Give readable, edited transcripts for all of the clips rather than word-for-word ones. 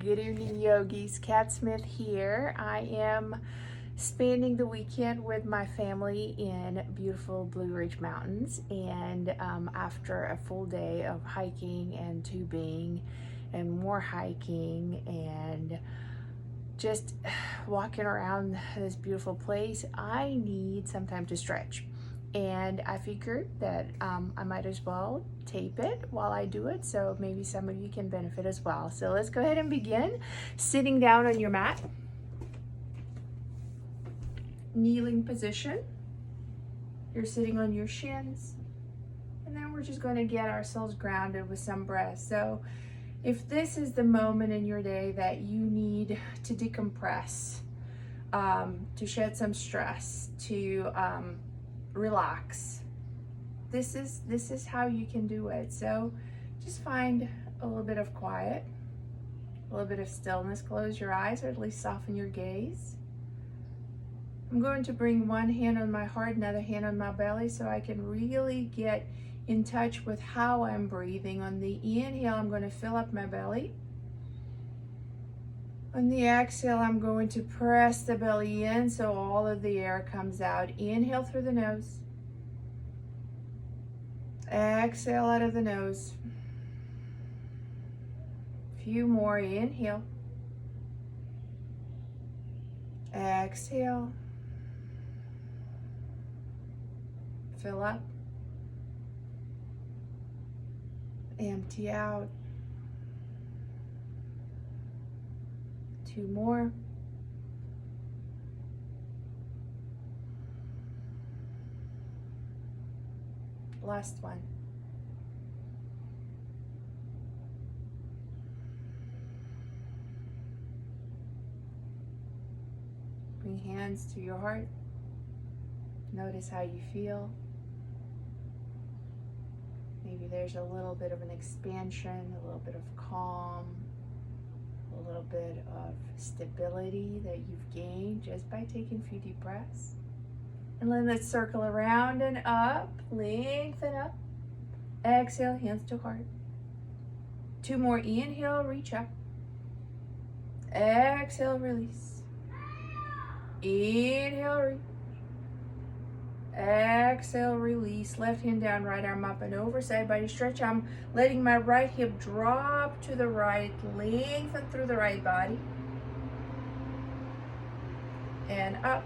Good evening, yogis. Kat Smith here. I am spending the weekend with my family in beautiful Blue Ridge Mountains, and after a full day of hiking and tubing and more hiking and just walking around this beautiful place, I need some time to stretch. And I figured that I might as well tape it while I do it, so maybe some of you can benefit as well. So let's go ahead and begin. Sitting down on your mat, kneeling position. You're sitting on your shins, and then we're just going to get ourselves grounded with some breath. So if this is the moment in your day that you need to decompress, to shed some stress, to relax, this is how you can do it. So just find a little bit of quiet, a little bit of stillness. Close your eyes, or at least soften your gaze. I'm going to bring one hand on my heart, another hand on my belly, so I can really get in touch with how I'm breathing. On the inhale, I'm going to fill up my belly. On the exhale, I'm going to press the belly in so all of the air comes out. Inhale through the nose. Exhale out of the nose. Few more. Inhale. Exhale. Fill up. Empty out. Two more. Last one. Bring hands to your heart. Notice how you feel. Maybe there's a little bit of an expansion, a little bit of calm, a little bit of stability that you've gained just by taking a few deep breaths. And then let's circle around and up, lengthen up. Exhale, hands to heart. Two more. Inhale, reach up. Exhale, release. Inhale, reach. Exhale, release. Left hand down, right arm up and over. Side body stretch. I'm letting my right hip drop to the right, lengthen through the right body. And up.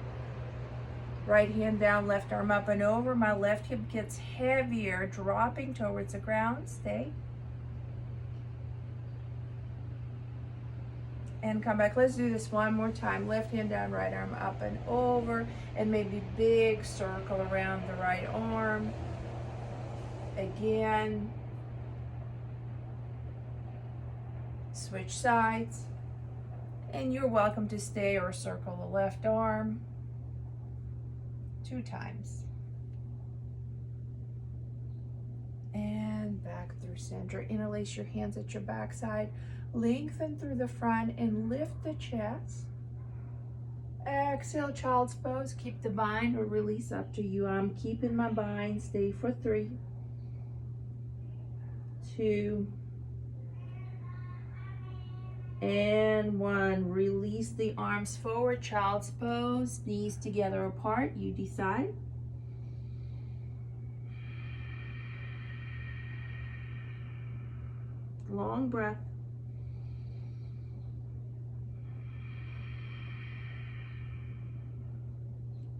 Right hand down, left arm up and over. My left hip gets heavier, dropping towards the ground. Stay. And come back. Let's do this one more time. Left hand down, right arm up and over. And maybe big circle around the right arm. Again. Switch sides. And you're welcome to stay or circle the left arm. 2 times. And back through center. Interlace your hands at your backside. Lengthen through the front and lift the chest. Exhale, child's pose. Keep the bind or release, up to you. I'm keeping my bind. Stay for 3, 2, and 1. Release the arms forward, child's pose, knees together apart, you decide. Long breath.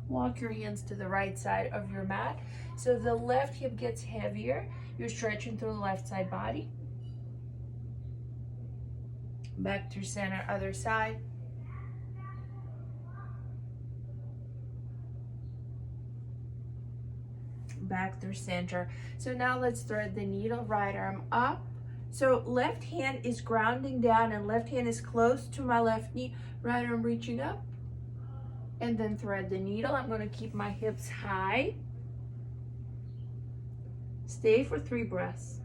Walk your hands to the right side of your mat. So the left hip gets heavier. You're stretching through the left side body. Back through center, other side. Back through center. So now let's thread the needle, right arm up. So left hand is grounding down and left hand is close to my left knee, right arm reaching up. And then thread the needle. I'm going to keep my hips high. Stay for 3 breaths.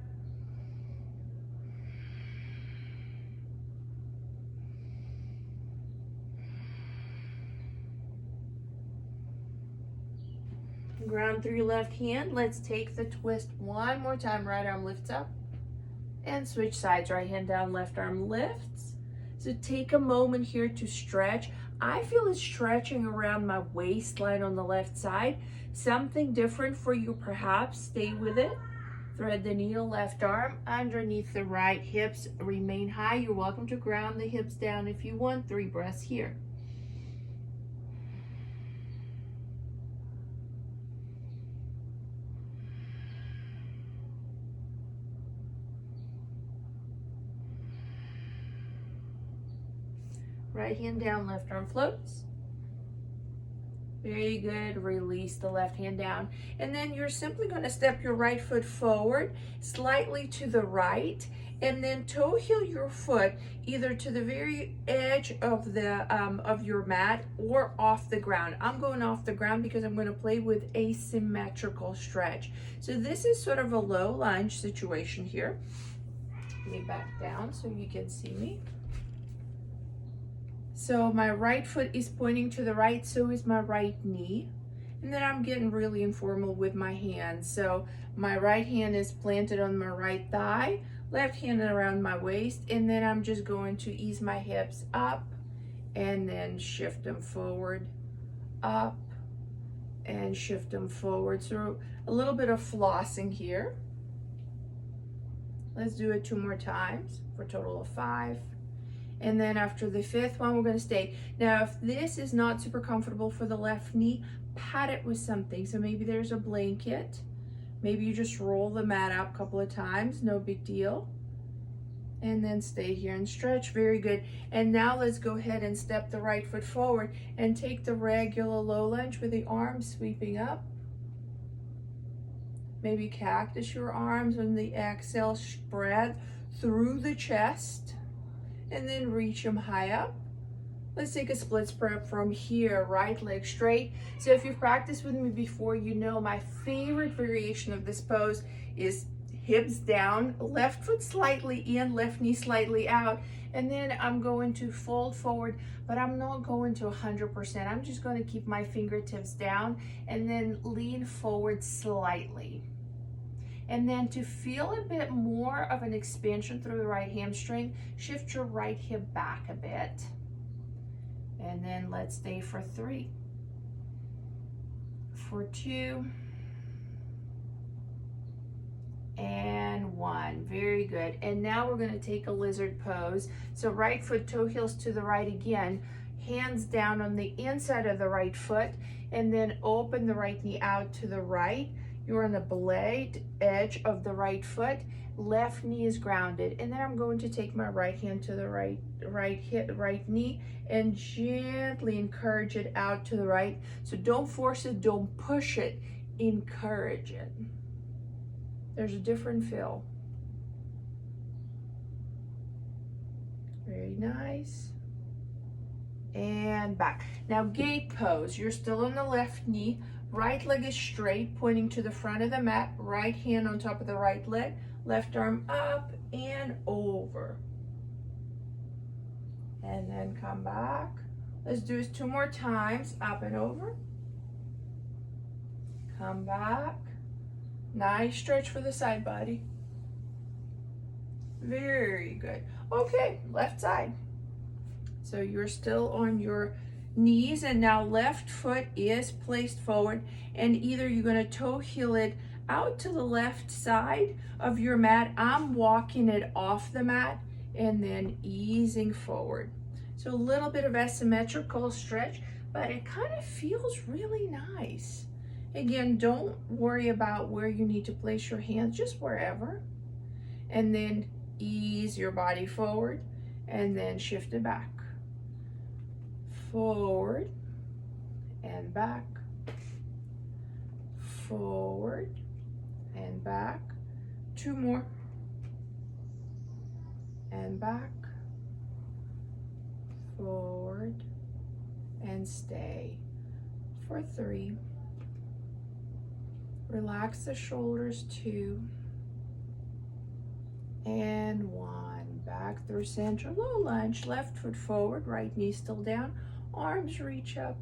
Ground through your left hand. Let's take the twist one more time. Right arm lifts up and switch sides. Right hand down, left arm lifts. So take a moment here to stretch. I feel it stretching around my waistline on the left side. Something different for you perhaps. Stay with it. Thread the needle, left arm underneath the right, hips remain high. You're welcome to ground the hips down if you want. 3 breaths here. Right hand down, left arm floats. Very good. Release the left hand down. And then you're simply going to step your right foot forward, slightly to the right, and then toe heel your foot either to the very edge of the of your mat or off the ground. I'm going off the ground because I'm going to play with asymmetrical stretch. So this is sort of a low lunge situation here. Let me back down so you can see me. So my right foot is pointing to the right, so is my right knee. And then I'm getting really informal with my hands. So my right hand is planted on my right thigh, left hand around my waist, and then I'm just going to ease my hips up and then shift them forward, up, and shift them forward. So a little bit of flossing here. Let's do it 2 more times for a total of 5. And then after the 5th one, we're going to stay. Now, if this is not super comfortable for the left knee, pat it with something. So maybe there's a blanket. Maybe you just roll the mat out a couple of times. No big deal. And then stay here and stretch. Very good. And now let's go ahead and step the right foot forward and take the regular low lunge with the arms sweeping up. Maybe cactus your arms on the exhale, spread through the chest. And then reach them high up. Let's take a split spread from here, right leg straight. So if you've practiced with me before, you know my favorite variation of this pose is hips down, left foot slightly in, left knee slightly out. And then I'm going to fold forward, but I'm not going to 100%. I'm just going to keep my fingertips down and then lean forward slightly. And then to feel a bit more of an expansion through the right hamstring, shift your right hip back a bit. And then let's stay for 3, for 2, and 1. Very good. And now we're going to take a lizard pose. So right foot, toe heels to the right again, hands down on the inside of the right foot, and then open the right knee out to the right. You're on the blade edge of the right foot, left knee is grounded, and then I'm going to take my right hand to the right knee and gently encourage it out to the right. So don't force it, don't push it, encourage it. There's a different feel. Very nice. And back. Now gate pose, you're still on the left knee. Right leg is straight, pointing to the front of the mat. Right hand on top of the right leg. Left arm up and over. And then come back. Let's do this 2 more times. Up and over. Come back. Nice stretch for the side body. Very good. Okay, left side. So you're still on your knees, and now left foot is placed forward, and either you're going to toe heel it out to the left side of your mat. I'm walking it off the mat and then easing forward. So a little bit of asymmetrical stretch, but it kind of feels really nice. Again, don't worry about where you need to place your hands, just wherever. And then ease your body forward and then shift it back. Forward and back, forward and back. 2 more, and back, forward, and stay for 3. Relax the shoulders, 2, and 1. Back through center, low lunge, left foot forward, right knee still down. Arms reach up.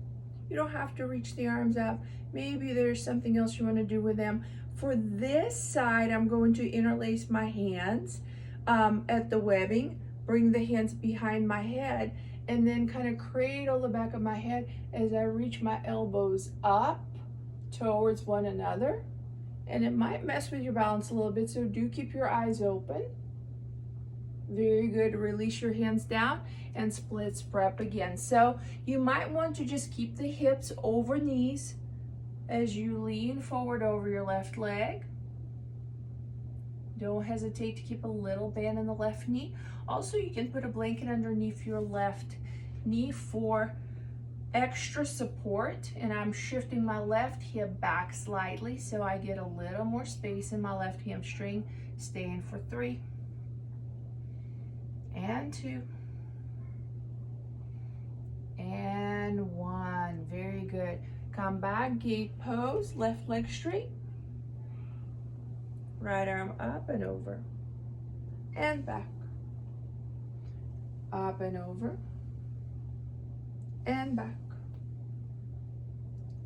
You don't have to reach the arms up. Maybe there's something else you want to do with them. For this side, I'm going to interlace my hands at the webbing, bring the hands behind my head, and then kind of cradle the back of my head as I reach my elbows up towards one another. And it might mess with your balance a little bit, so do keep your eyes open. Very good. Release your hands down and split prep again. So you might want to just keep the hips over knees as you lean forward over your left leg. Don't hesitate to keep a little bend in the left knee. Also, you can put a blanket underneath your left knee for extra support. And I'm shifting my left hip back slightly so I get a little more space in my left hamstring. Staying for 3 and 2 and 1. Very good. Come back, gate pose, left leg straight. Right arm up and over and back. Up and over and back.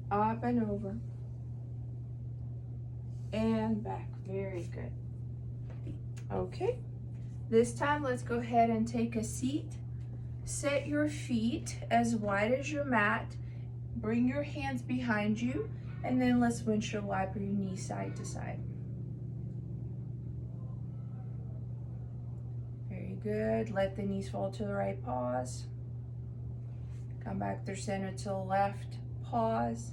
Up and over and back. Very good. Okay, this time let's go ahead and take a seat. Set your feet as wide as your mat. Bring your hands behind you, and then let's windshield wiper your knees side to side. Very good. Let the knees fall to the right, pause. Come back through center to the left, pause.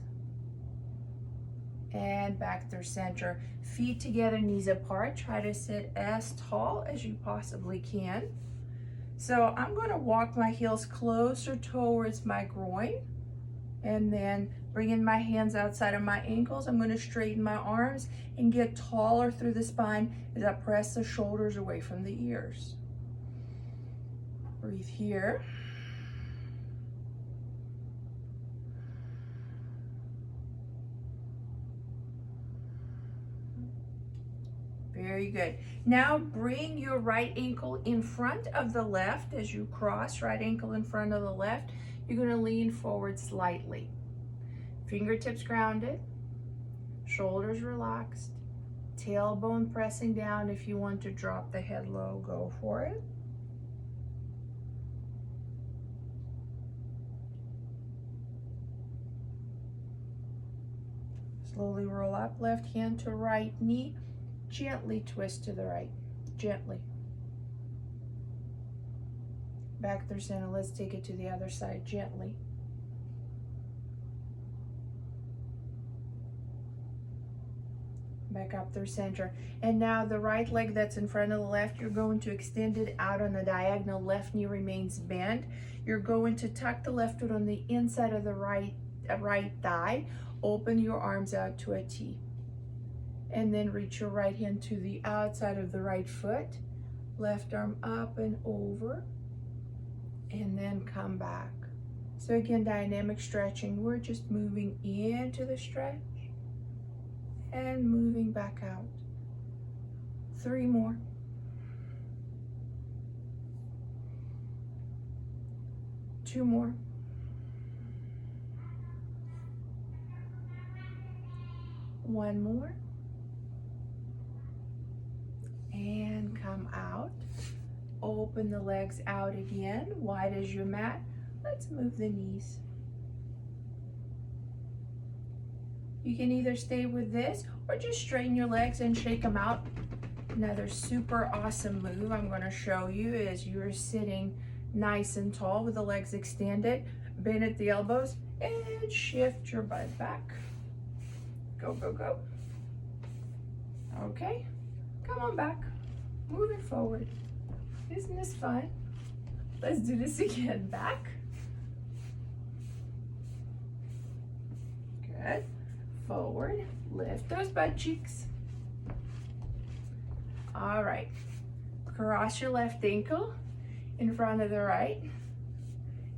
And back through center. Feet together, knees apart. Try to sit as tall as you possibly can. So I'm going to walk my heels closer towards my groin, and then bringing my hands outside of my ankles. I'm going to straighten my arms and get taller through the spine as I press the shoulders away from the ears. Breathe here. Very good. Now bring your right ankle in front of the left as you cross, right ankle in front of the left. You're going to lean forward slightly. Fingertips grounded, shoulders relaxed, tailbone pressing down. If you want to drop the head low, go for it. Slowly roll up, left hand to right knee. Gently twist to the right, gently. Back through center, let's take it to the other side, gently. Back up through center. And now the right leg that's in front of the left, you're going to extend it out on the diagonal. Left knee remains bent. You're going to tuck the left foot on the inside of the right thigh. Open your arms out to a T. And then reach your right hand to the outside of the right foot. Left arm up and over. And then come back. So again, dynamic stretching. We're just moving into the stretch and moving back out. 3 more. 2 more. 1 more. And come out. Open the legs out again, wide as your mat. Let's move the knees. You can either stay with this or just straighten your legs and shake them out. Another super awesome move I'm going to show you is you're sitting nice and tall with the legs extended. Bend at the elbows and shift your butt back. Go, go, go. Okay. Come on back, moving forward. Isn't this fun? Let's do this again. Back. Good. Forward. Lift those butt cheeks. All right. Cross your left ankle in front of the right.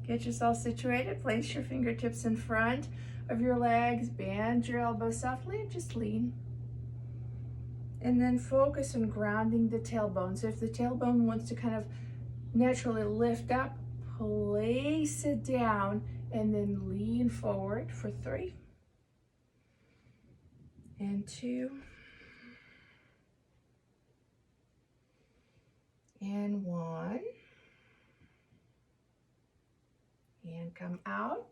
Get yourself situated. Place your fingertips in front of your legs. Bend your elbows softly and just lean. And then focus on grounding the tailbone. So if the tailbone wants to kind of naturally lift up, place it down and then lean forward for 3 and 2 and 1. and come out.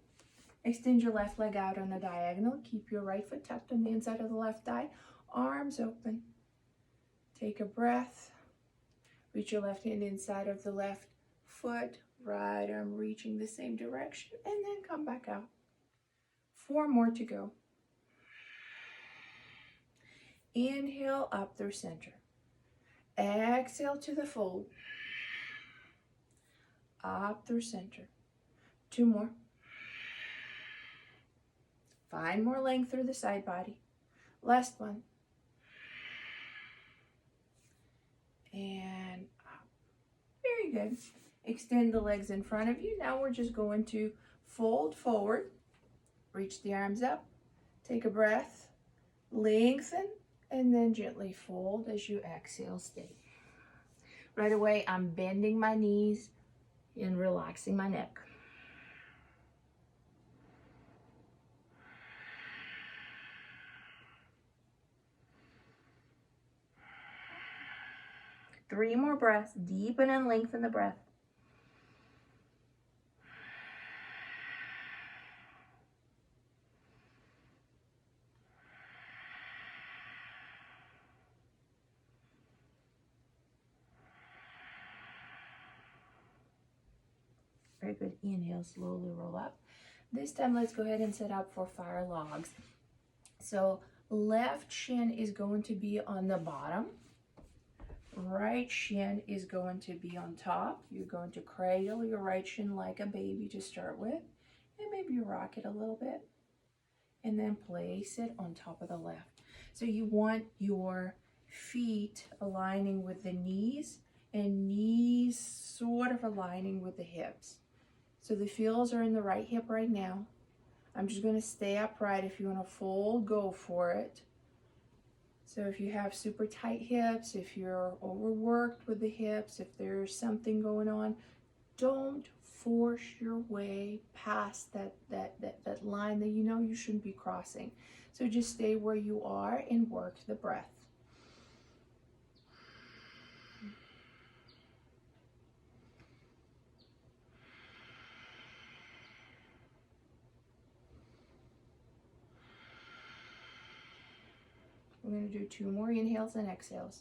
Extend your left leg out on the diagonal. Keep your right foot tucked on the inside of the left thigh. Arms open. Take a breath. Reach your left hand inside of the left foot. Right arm reaching the same direction. And then come back out. 4 more to go. Inhale up through center. Exhale to the fold. Up through center. 2 more. Find more length through the side body. Last one. And up. Very good. Extend the legs in front of you. Now we're just going to fold forward. Reach the arms up. Take a breath. Lengthen. And then gently fold as you exhale. Stay. Right away, I'm bending my knees and relaxing my neck. Three more breaths. Deepen and lengthen the breath. Very good. Inhale, slowly roll up. This time, let's go ahead and set up for fire logs. So left shin is going to be on the bottom. Right shin is going to be on top. You're going to cradle your right shin like a baby to start with. And maybe rock it a little bit. And then place it on top of the left. So you want your feet aligning with the knees and knees sort of aligning with the hips. So the feels are in the right hip right now. I'm just going to stay upright. If you want to fold, go for it. So if you have super tight hips, if you're overworked with the hips, if there's something going on, don't force your way past that line that you know you shouldn't be crossing. So just stay where you are and work the breath. We're going to do 2 more inhales and exhales.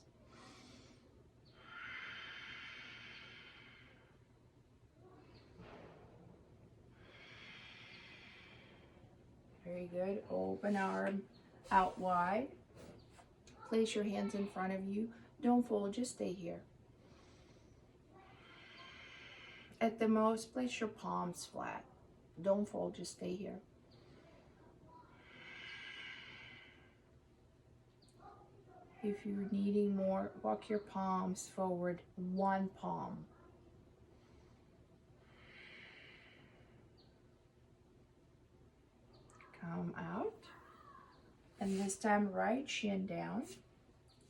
Very good. Open arm out wide. Place your hands in front of you. Don't fold, just stay here. At the most, place your palms flat. Don't fold, just stay here. If you're needing more, walk your palms forward, 1 palm. Come out. And this time, right shin down.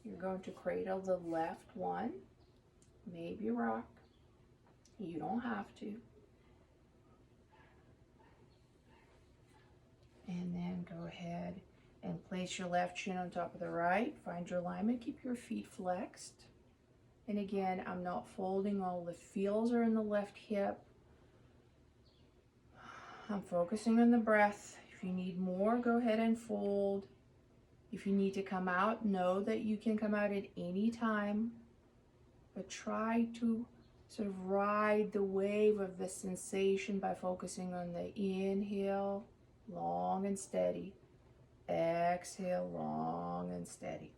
You're going to cradle the left one. Maybe rock. You don't have to. And then go ahead and place your left shin on top of the right. Find your alignment. Keep your feet flexed. And again, I'm not folding. All the feels are in the left hip. I'm focusing on the breath. If you need more, go ahead and fold. If you need to come out, know that you can come out at any time. But try to sort of ride the wave of the sensation by focusing on the inhale, long and steady. Exhale, long and steady.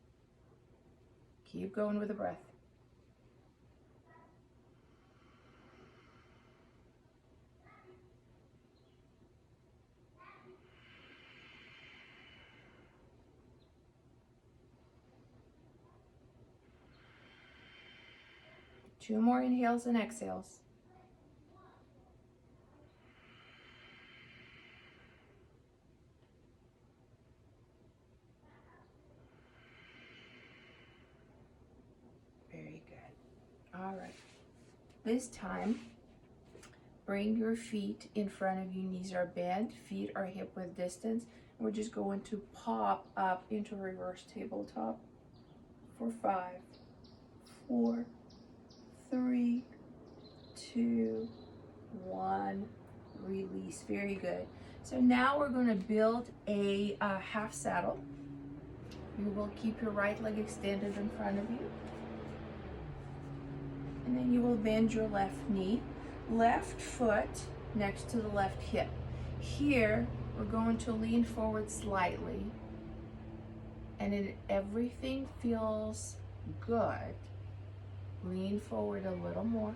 Keep going with the breath. Two more inhales and exhales. Very good. All right. This time, bring your feet in front of you. Knees are bent, feet are hip width distance. We're just going to pop up into reverse tabletop for 5, 4, 3, 2, 1. release. Very good. So now we're going to build a half saddle. You will keep your right leg extended in front of you. And then you will bend your left knee, left foot next to the left hip. Here, we're going to lean forward slightly. And if everything feels good, lean forward a little more.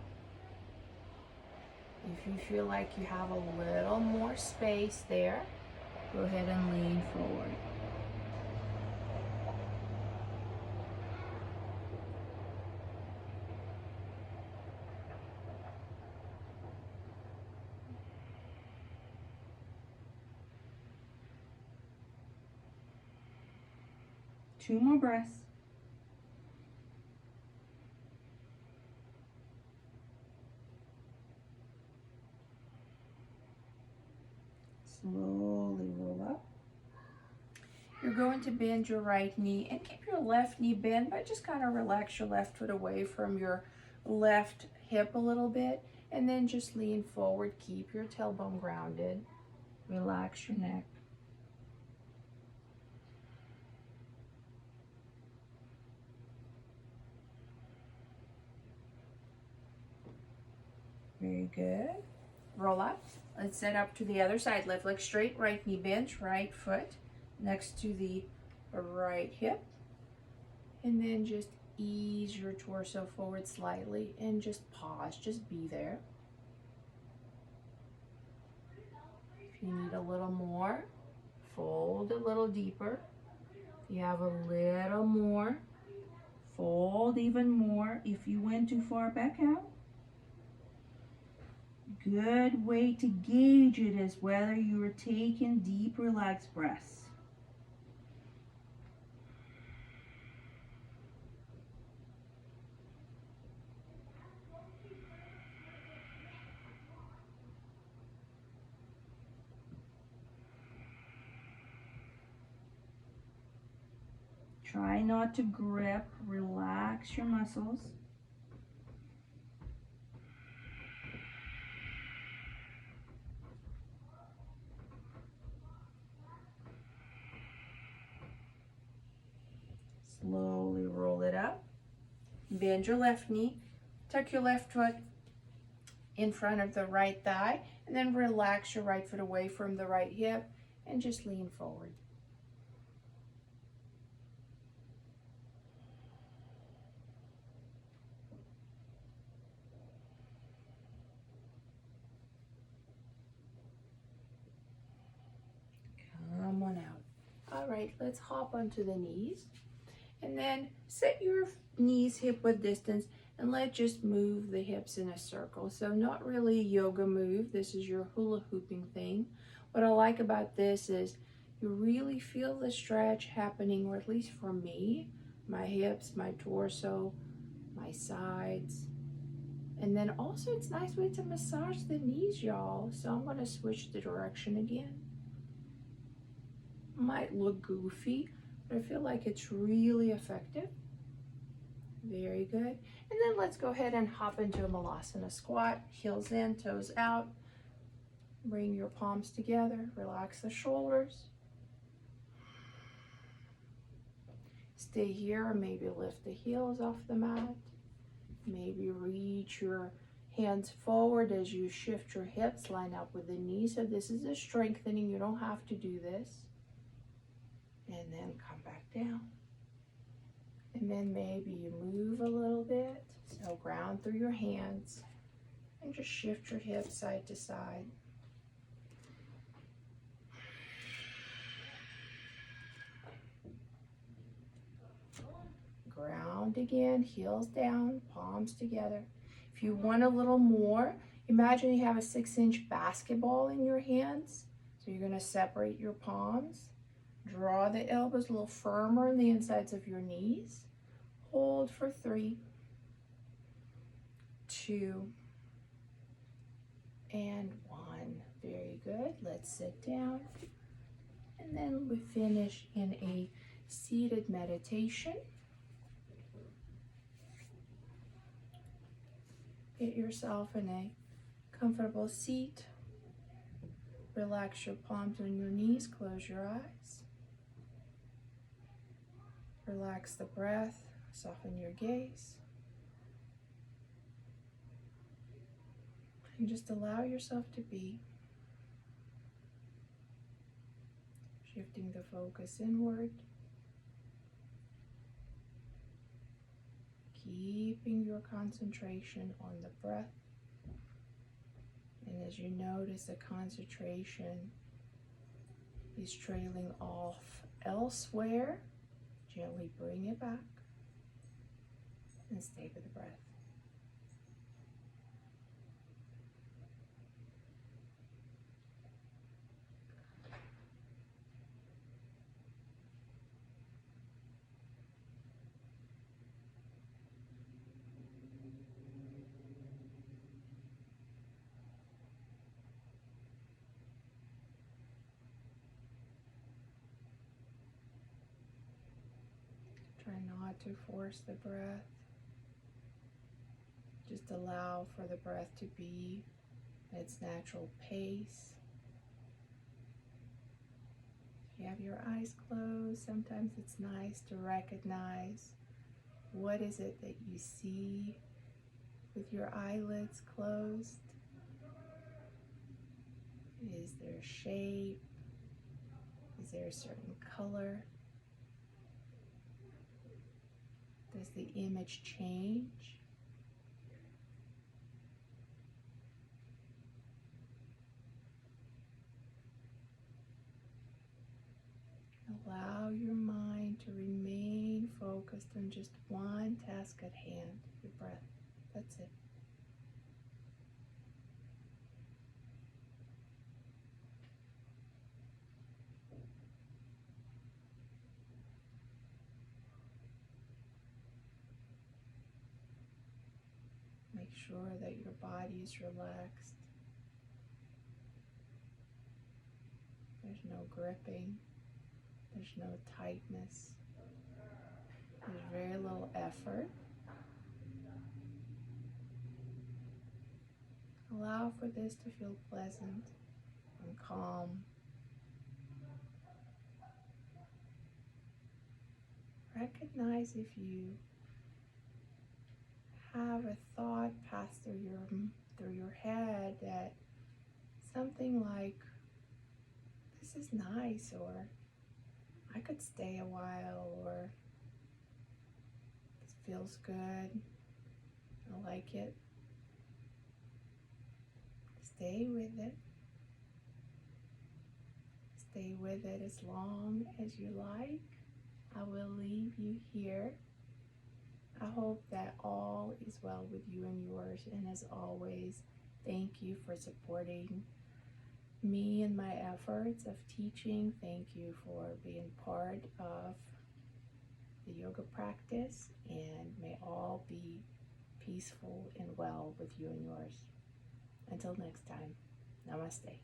If you feel like you have a little more space there, go ahead and lean forward. Two more breaths. Slowly roll up. You're going to bend your right knee and keep your left knee bent, but just kind of relax your left foot away from your left hip a little bit, and then just lean forward. Keep your tailbone grounded. Relax your neck. Very good. Roll up. Let's set up to the other side. Left leg straight, right knee bent, right foot next to the right hip. And then just ease your torso forward slightly and just pause. Just be there. If you need a little more, fold a little deeper. If you have a little more, Fold even more. If you went too far, back out. Good way to gauge it is whether you are taking deep, relaxed breaths. Try not to grip. Relax your muscles. slowly roll it up. Bend your left knee. Tuck your left foot in front of the right thigh, and then relax your right foot away from the right hip and just lean forward. Come on out. All right, let's hop onto the knees, and then set your knees hip width distance, and let's just move the hips in a circle. So not really a yoga move. This is your hula hooping thing. What I like about this is you really feel the stretch happening, or at least for me, my hips, my torso, my sides. And then also it's a nice way to massage the knees, y'all. So I'm gonna switch the direction again. Might look goofy, but I feel like it's really effective. Very good. And then let's go ahead and hop into a Malasana squat. Heels in, toes out. Bring your palms together. Relax the shoulders. Stay here, or maybe lift the heels off the mat. Maybe reach your hands forward as you shift your hips, line up with the knees. So this is a strengthening. You don't have to do this. And then come back down. And then maybe you move a little bit. So ground through your hands and just shift your hips side to side. Ground again, heels down, palms together. If you want a little more, imagine you have a 6-inch basketball in your hands. So you're going to separate your palms. Draw the elbows a little firmer on the insides of your knees. Hold for 3, 2, and 1. Very good. Let's sit down. And then we finish in a seated meditation. Get yourself in a comfortable seat. Relax your palms on your knees, close your eyes. Relax the breath, soften your gaze. And just allow yourself to be. Shifting the focus inward. Keeping your concentration on the breath. And as you notice the concentration is trailing off elsewhere, gently bring it back and stay with the breath. Try not to force the breath. Just allow for the breath to be at its natural pace. If you have your eyes closed, sometimes it's nice to recognize what is it that you see with your eyelids closed. Is there a shape? Is there a certain color? Does the image change? Allow your mind to remain focused on just one task at hand, your breath. That's it. Make sure that your body is relaxed. There's no gripping. There's no tightness. There's very little effort. Allow for this to feel pleasant and calm. Recognize if you have a thought pass through your head that something like, this is nice, or I could stay a while, or this feels good, I like it. Stay with it. Stay with it as long as you like. I will leave you here. I hope that all is well with you and yours, and as always, thank you for supporting me and my efforts of teaching. Thank you for being part of the yoga practice, and may all be peaceful and well with you and yours. Until next time, namaste.